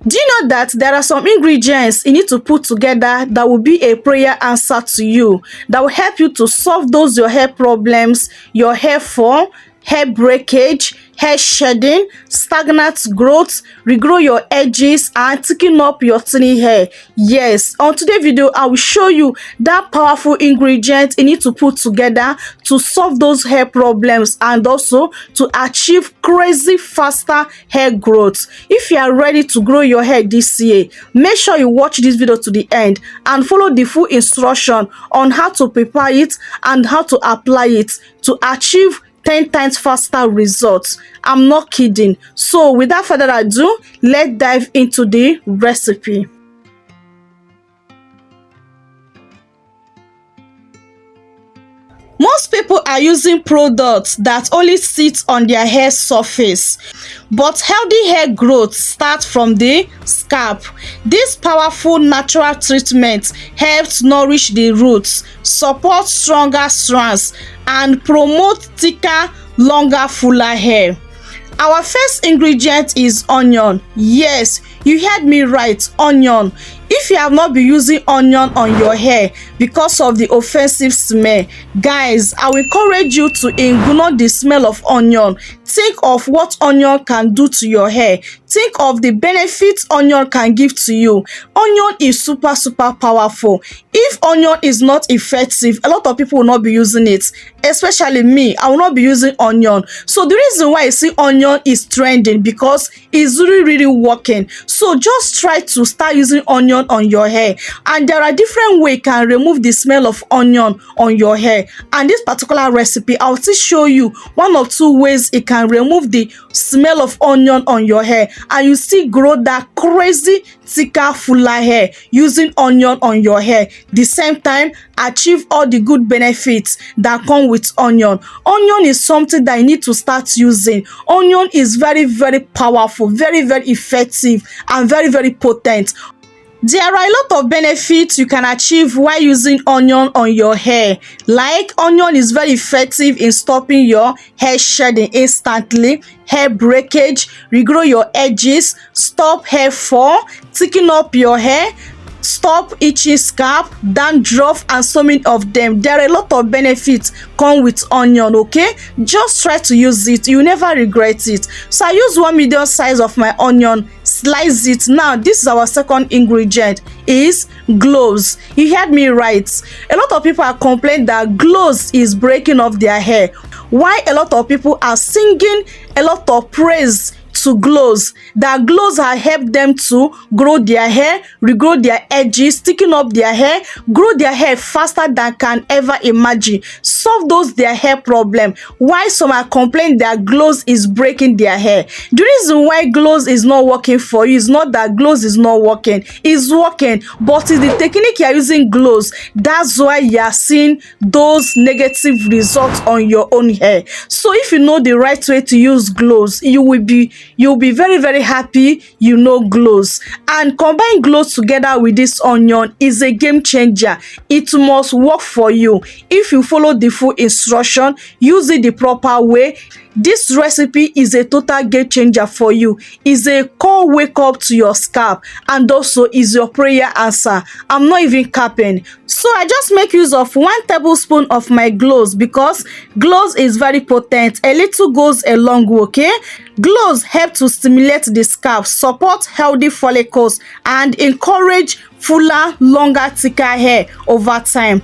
Do you know that there are some ingredients you need to put together that will be a prayer answer to you, that will help you to solve those your hair problems, your hair fall, hair breakage, hair shedding, stagnant growth, regrow your edges, and thicken up your thinning hair? Yes, on today's video, I will show you that powerful ingredient you need to put together to solve those hair problems and also to achieve crazy faster hair growth. If you are ready to grow your hair this year, make sure you watch this video to the end and follow the full instruction on how to prepare it and how to apply it to achieve 10 times faster results. I'm not kidding. So without further ado, let's dive into the recipe. Most people are using products that only sit on their hair surface, but healthy hair growth starts from the scalp. This powerful natural treatment helps nourish the roots, support stronger strands, and promote thicker, longer, fuller hair. Our first ingredient is onion. Yes, you heard me right, onion. If you have not been using onion on your hair because of the offensive smell, guys, I will encourage you to ignore the smell of onion. Think of what onion can do to your hair. Think of the benefits onion can give to you. Onion is super powerful. If onion is not effective, a lot of people will not be using it. Especially me, I will not be using onion. So the reason why I see onion is trending because it's really working. So just try to start using onion on your hair, and there are different ways you can remove the smell of onion on your hair. And this particular recipe, I'll still show you one or two ways it can remove the smell of onion on your hair, and you still grow that crazy thicker, fuller hair using onion on your hair. The same time, achieve all the good benefits that come with onion. Onion is something that you need to start using. Onion is very powerful, very effective, and very potent. There are a lot of benefits you can achieve while using onion on your hair. Like, onion is very effective in stopping your hair shedding instantly, hair breakage, regrow your edges, stop hair fall, thicken up your hair, stop itchy scalp, dandruff, and so many of them. There are a lot of benefits come with onion. Okay, just try to use it, you never regret it. So I use 1 medium size of my onion, slice it. Now this is our second ingredient, is cloves. You heard me right. A lot of people are complaining that cloves is breaking off their hair. Why a lot of people are singing a lot of praise to cloves, that cloves have helped them to grow their hair, regrow their edges, thicken up their hair, grow their hair faster than can ever imagine, solve those their hair problem. Why some are complaining that cloves is breaking their hair? The reason why cloves is not working for you is not that cloves is not working, it's working, but it's the technique you are using cloves. That's why you are seeing those negative results on your own hair. So if you know the right way to use cloves, you'll be very happy you know cloves. And combine cloves together with this onion is a game changer. It must work for you if you follow the full instruction, use it the proper way. This recipe is a total game changer for you. Is a call wake up to your scalp, and also is your prayer answer. I'm not even capping. So I just make use of 1 tablespoon of my cloves because cloves is very potent. A little goes a long way. Okay, cloves help to stimulate the scalp, support healthy follicles, and encourage fuller, longer, thicker hair over time.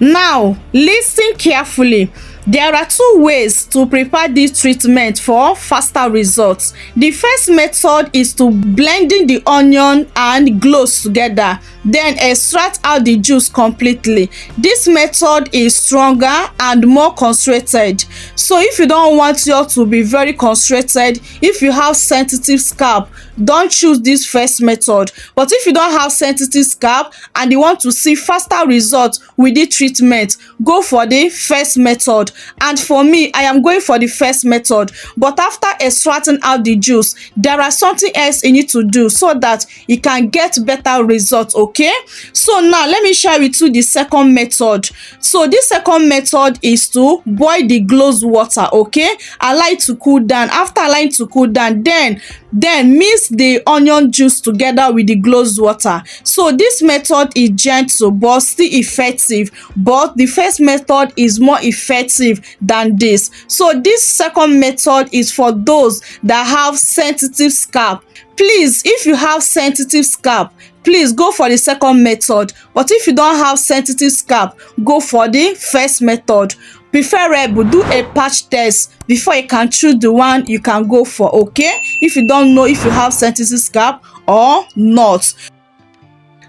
Now listen carefully. There are 2 ways to prepare this treatment for faster results. The first method is to blending the onion and cloves together, then extract out the juice completely. This method is stronger and more concentrated. So if you don't want yours to be very concentrated, if you have sensitive scalp, don't choose this first method. But if you don't have sensitive scalp and you want to see faster results with the treatment, go for the first method. And for me, I am going for the first method. But after extracting out the juice, there are something else you need to do so that you can get better results. Okay, so now let me share with you the second method. So this second method is to boil the cloves water. Okay, allow it to cool down. After allowing it to cool down, then Then mix the onion juice together with the clove water. So this method is gentle but still effective, but the first method is more effective than this. So this second method is for those that have sensitive scalp. Please, if you have sensitive scalp, please go for the second method, but if you don't have sensitive scalp, go for the first method. Preferable, do a patch test before you can choose the one you can go for, okay, if you don't know if you have sensitive scalp or not.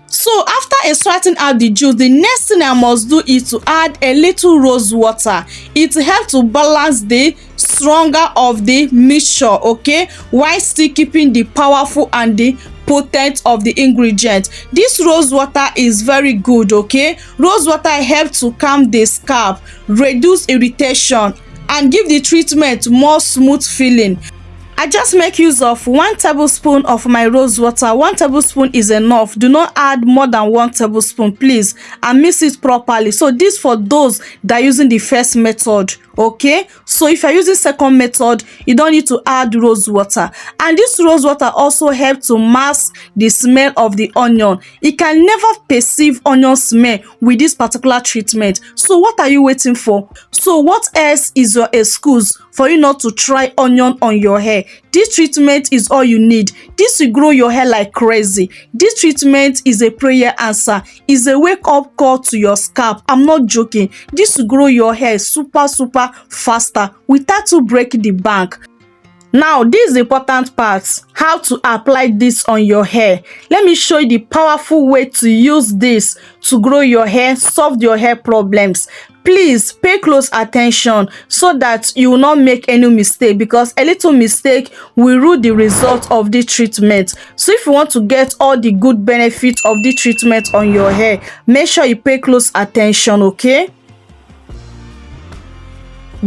So after extracting out the juice, the next thing I must do is to add a little rose water. It helps to balance the stronger of the mixture, okay, while still keeping the powerful and the potent of the ingredient. This rose water is very good, okay. Rose water helps to calm the scalp, reduce irritation, and give the treatment more smooth feeling. I just make use of 1 tablespoon of my rose water. 1 tablespoon is enough. Do not add more than 1 tablespoon, please, and mix it properly. So this for those that are using the first method, okay. So if you're using second method, you don't need to add rose water. And this rose water also helps to mask the smell of the onion. It can never perceive onion smell with this particular treatment. So what are you waiting for? So what else is your excuse for you not to try onion on your hair? This treatment is all you need. This will grow your hair like crazy. This treatment is a prayer answer. Is a wake-up call to your scalp. I'm not joking. This will grow your hair super faster without to break the bank. Now, this is the important part, how to apply this on your hair. Let me show you the powerful way to use this to grow your hair, solve your hair problems. Please pay close attention so that you will not make any mistake, because a little mistake will ruin the result of the treatment. So if you want to get all the good benefits of the treatment on your hair, make sure you pay close attention, okay?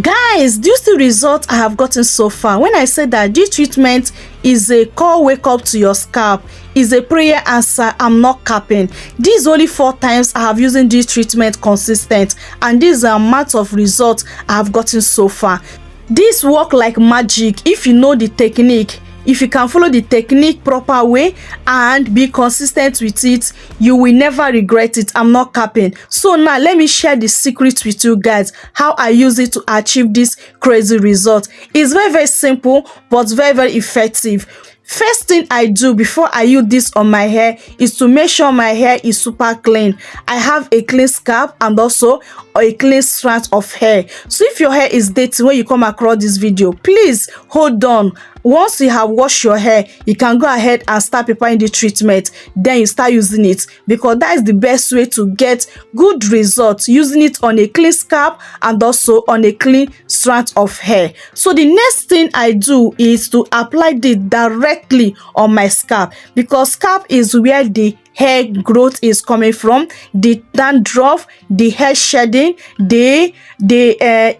Guys, do you see the result I have gotten so far? When I said that this treatment is a call wake up to your scalp, is a prayer answer, I'm not capping. This is only 4 times I have using this treatment consistent, and this is the amount of results I have gotten so far. This work like magic if you know the technique. If you can follow the technique proper way and be consistent with it, you will never regret it. I'm not capping. So now let me share the secret with you guys, how I use it to achieve this crazy result. It's very simple but very effective. First thing I do before I use this on my hair is to make sure my hair is super clean. I have a clean scalp and also a clean strand of hair. So if your hair is dirty when you come across this video, please hold on. Once you have washed your hair, you can go ahead and start preparing the treatment. Then you start using it, because that is the best way to get good results, using it on a clean scalp and also on a clean strand of hair. So the next thing I do is to apply this directly on my scalp, because scalp is where the hair growth is coming from, the dandruff, the hair shedding, the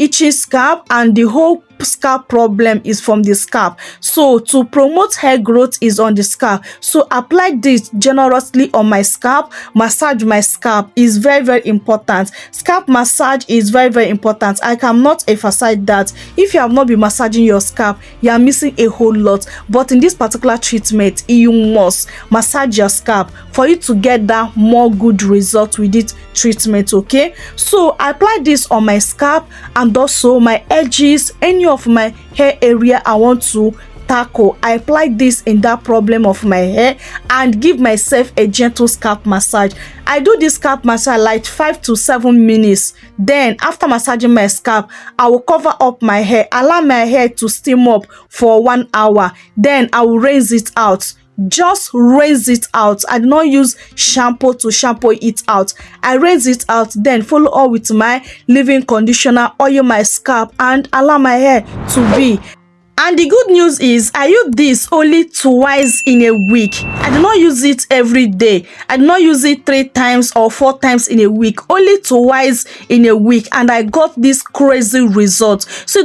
itching scalp, and the whole scalp problem is from the scalp. So to promote hair growth is on the scalp. So apply this generously on my scalp. Massage my scalp is very important. Scalp massage is very important. I cannot emphasize that. If you have not been massaging your scalp, you are missing a whole lot. But in this particular treatment, you must massage your scalp for you to get that more good result with it treatment, okay? So I apply this on my scalp and also my edges, any of my hair area I want to tackle. I apply this in that problem of my hair and give myself a gentle scalp massage. I do this scalp massage like 5 to 7 minutes. Then after massaging my scalp, I will cover up my hair, allow my hair to steam up for 1 hour. Then I will rinse it out. Just rinse it out. I do not use shampoo to shampoo it out. I rinse it out, then follow up with my leave-in conditioner, oil my scalp, and allow my hair to be. And the good news is I use this only twice in a week. I do not use it every day. I do not use it 3 times or 4 times in a week. Only twice in a week, and I got this crazy result. So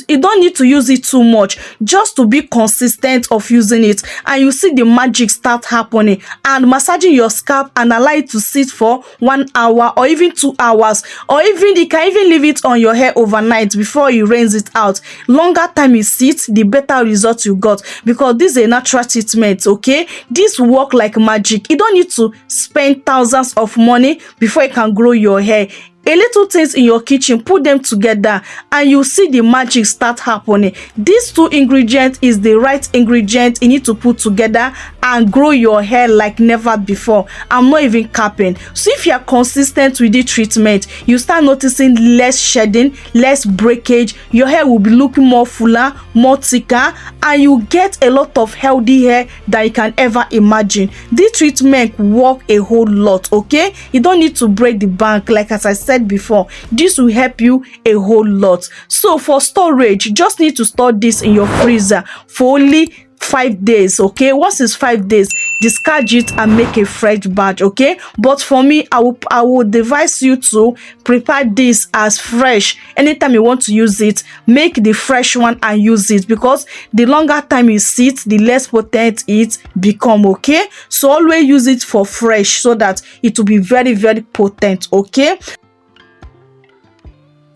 you don't need to use it too much, just to be consistent of using it, and you see the magic start happening. And massaging your scalp and allow it to sit for 1 hour or even 2 hours, or even you can even leave it on your hair overnight before you rinse it out. Longer time you sit, the better result you got, because this is a natural treatment. Okay, this work like magic. You don't need to spend thousands of money before you can grow your hair. A little things in your kitchen, put them together and you see the magic start happening. These two ingredients is the right ingredient you need to put together and grow your hair like never before. I'm not even capping. So if you are consistent with the treatment, you start noticing less shedding, less breakage. Your hair will be looking more fuller, more thicker, and you get a lot of healthy hair that you can ever imagine. This treatment work a whole lot. Okay, you don't need to break the bank. Like as I said before, this will help you a whole lot. So for storage, you just need to store this in your freezer for only 5 days. Okay, once it's 5 days, discard it and make a fresh batch. Okay, but for me, I will advise you to prepare this as fresh. Anytime you want to use it, make the fresh one and use it, because the longer time you sit, the less potent it become. Okay, so always use it for fresh so that it will be very, very potent. Okay.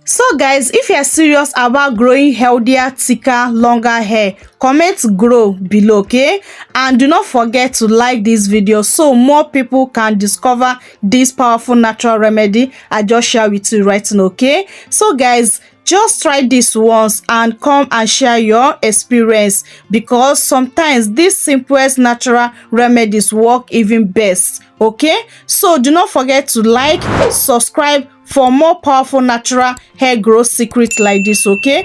So guys, if you are serious about growing healthier, thicker, longer hair, comment grow below. Okay, and do not forget to like this video so more people can discover this powerful natural remedy I just share with you right now. Okay, so guys, just try this once and come and share your experience, because sometimes these simplest natural remedies work even best. Okay, so do not forget to like, subscribe for more powerful natural hair growth secrets like this. Okay,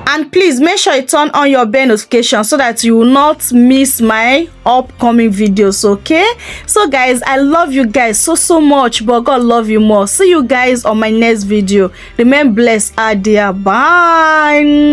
and please make sure you turn on your bell notification so that you will not miss my upcoming videos. Okay, so guys, I love you guys so much, but God love you more. See you guys on my next video. Remain blessed out there. Bye.